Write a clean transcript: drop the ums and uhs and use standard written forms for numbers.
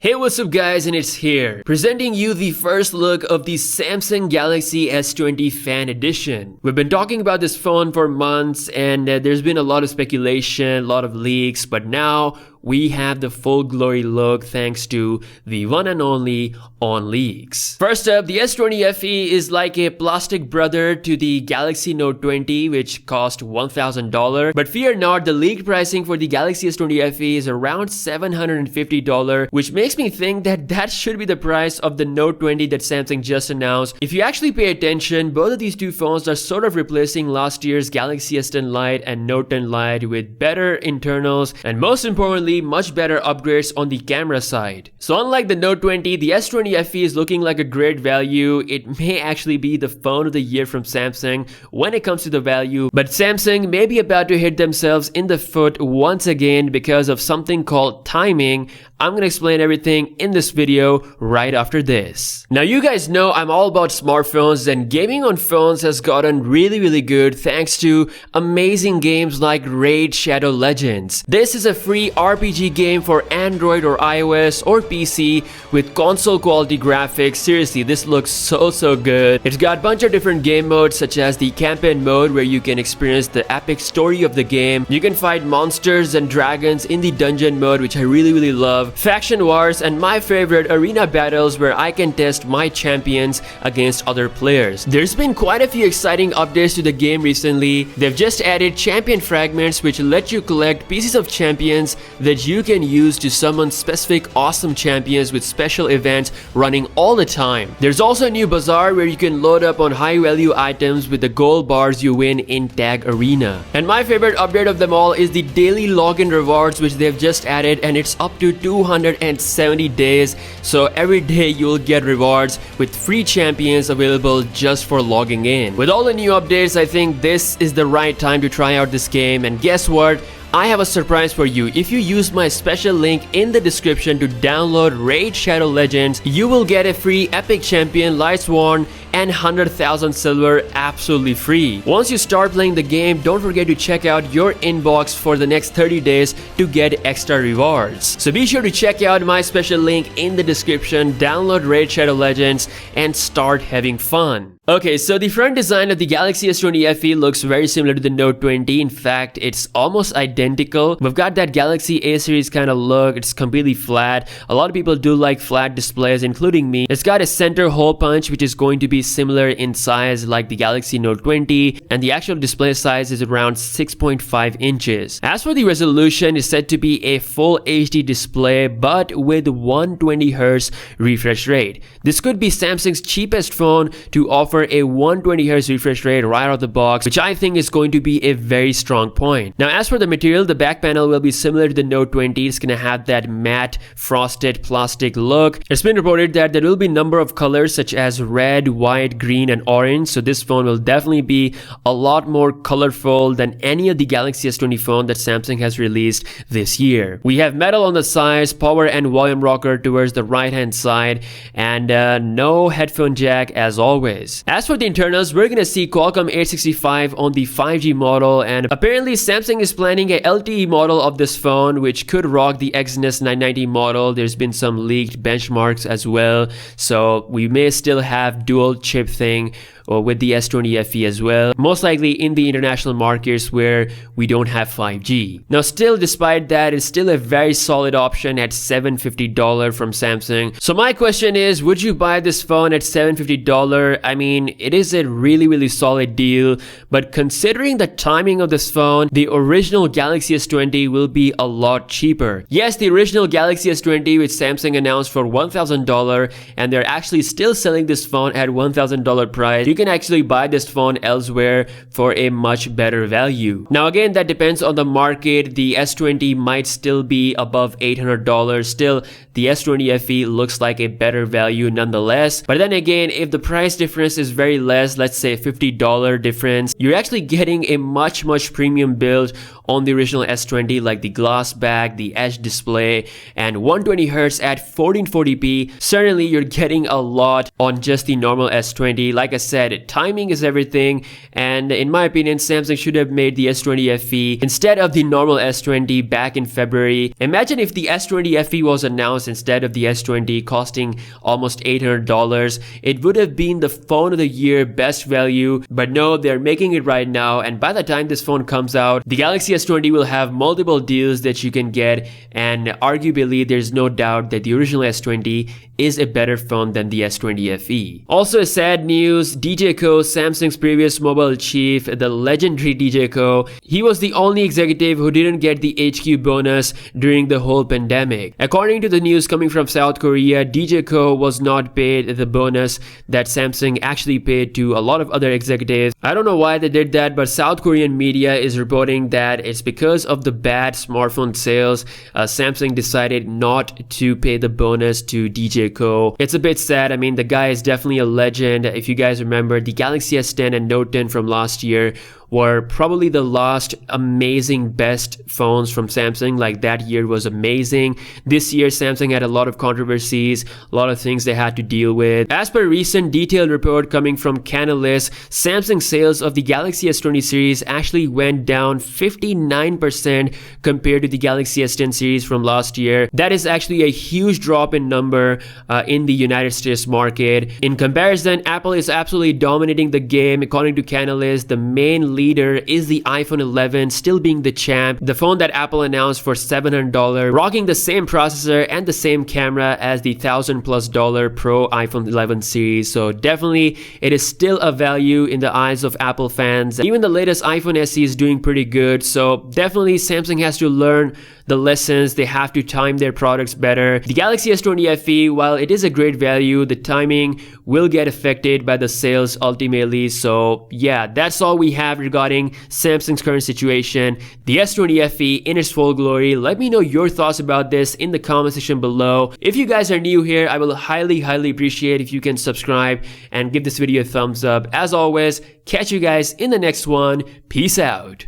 Hey, what's up guys, and it's here, presenting you the first look of the Samsung Galaxy S20 Fan Edition. We've been talking about this phone for months and there's been a lot of speculation, a lot of leaks, but now we have the full glory look thanks to the one and only On Leaks. First up, the S20 FE is like a plastic brother to the Galaxy Note 20, which cost $1,000. But fear not, the leaked pricing for the Galaxy S20 FE is around $750, which makes me think that that should be the price of the Note 20 that Samsung just announced. If you actually pay attention, both of these two phones are sort of replacing last year's Galaxy S10 Lite and Note 10 Lite with better internals and most importantly, much better upgrades on the camera side. So unlike the Note 20, the S20 FE is looking like a great value. It may actually be the phone of the year from Samsung when it comes to the value, but Samsung may be about to hit themselves in the foot once again because of something called timing. I'm gonna explain everything in this video right after this. Now you guys know I'm all about smartphones, and gaming on phones has gotten really good thanks to amazing games like Raid Shadow Legends. This is a free RPG game for Android or iOS or PC with console quality graphics. Seriously, this looks so good. It's got a bunch of different game modes such as the campaign mode where you can experience the epic story of the game. You can fight monsters and dragons in the dungeon mode, which I really love. Faction wars, and my favorite, arena battles where I can test my champions against other players. There's been quite a few exciting updates to the game recently. They've just added champion fragments which let you collect pieces of champions that you can use to summon specific awesome champions with special events running all the time. There's also a new bazaar where you can load up on high value items with the gold bars you win in Tag Arena. And my favorite update of them all is the daily login rewards which they've just added, and it's up to 270 days, so every day you'll get rewards with free champions available just for logging in. With all the new updates, I think this is the right time to try out this game, and guess what? I have a surprise for you. If you use my special link in the description to download Raid Shadow Legends, you will get a free epic champion, Lightsworn, and 100,000 silver absolutely free. Once you start playing the game, don't forget to check out your inbox for the next 30 days to get extra rewards. So be sure to check out my special link in the description, download Raid Shadow Legends, and start having fun. Okay, so the front design of the Galaxy S20 FE looks very similar to the Note 20. In fact, it's almost identical. We've got that Galaxy A series kind of look. It's completely flat. A lot of people do like flat displays, including me. It's got a center hole punch, which is going to be similar in size like the Galaxy Note 20, and the actual display size is around 6.5 inches. As for the resolution, it's said to be a full HD display, but with 120Hz refresh rate. This could be Samsung's cheapest phone to offer a 120Hz refresh rate right out of the box, which I think is going to be a very strong point. Now, as for the material, the back panel will be similar to the Note 20. It's gonna have that matte frosted plastic look. It's been reported that there will be a number of colors such as red, white, green, and orange. So this phone will definitely be a lot more colorful than any of the Galaxy S20 phone that Samsung has released this year. We have metal on the sides, power and volume rocker towards the right hand side, and no headphone jack as always. As for the internals, we're gonna see Qualcomm 865 on the 5G model, and apparently Samsung is planning a LTE model of this phone which could rock the Exynos 990 model. There's been some leaked benchmarks as well, so we may still have dual chip thing with the S20 FE as well, most likely in the international markets where we don't have 5G. Now still, despite that, it's still a very solid option at $750 from Samsung. So my question is, would you buy this phone at $750? I mean, it is a really solid deal, but considering the timing of this phone, the original Galaxy S20 will be a lot cheaper. Yes, the original Galaxy S20 which Samsung announced for $1,000, and they're actually still selling this phone at $1,000 price. You can actually buy this phone elsewhere for a much better value. Now again, that depends on the market. The S20 might still be above $800. Still, the S20 FE looks like a better value nonetheless. But then again, if the price difference is very less, let's say $50 difference, you're actually getting a much premium build on the original S20, like the glass back, the edge display, and 120Hz at 1440p. Certainly you're getting a lot on just the normal S20. Like I said, timing is everything, and in my opinion, Samsung should have made the S20 FE instead of the normal S20 back in February. Imagine if the S20 FE was announced instead of the S20, costing almost $800. It would have been the phone of the year, best value, but no, they're making it right now, and by the time this phone comes out, the Galaxy S20 will have multiple deals that you can get, and arguably there's no doubt that the original S20 is a better phone than the S20 FE. Also, sad news, DJ Ko, Samsung's previous mobile chief, the legendary DJ Ko, he was the only executive who didn't get the HQ bonus during the whole pandemic. According to the news coming from South Korea, DJ Ko was not paid the bonus that Samsung actually paid to a lot of other executives. I don't know why they did that, but South Korean media is reporting that it's because of the bad smartphone sales. Samsung decided not to pay the bonus to DJ Ko. It's a bit sad. I mean, the guy is definitely a legend. If you guys remember, the Galaxy S10 and Note 10 from last year were probably the last amazing best phones from Samsung. Like, that year was amazing. This year Samsung had a lot of controversies, a lot of things they had to deal with. As per a recent detailed report coming from Canalys, Samsung sales of the Galaxy S20 series actually went down 59% compared to the Galaxy S10 series from last year. That is actually a huge drop in number in the United States market. In comparison, Apple is absolutely dominating the game. According to Canalys, the main leader is the iPhone 11, still being the champ, the phone that Apple announced for $700, rocking the same processor and the same camera as the $1,000+ Pro iPhone 11 series. So definitely it is still a value in the eyes of Apple fans. Even the latest iPhone SE is doing pretty good, so definitely Samsung has to learn the lessons. They have to time their products better. The Galaxy S20 FE, while it is a great value, the timing will get affected by the sales ultimately. So yeah, that's all we have regarding Samsung's current situation, the S20 FE in its full glory. Let me know your thoughts about this in the comment section below. If you guys are new here, I will highly appreciate if you can subscribe and give this video a thumbs up. As always, catch you guys in the next one. Peace out.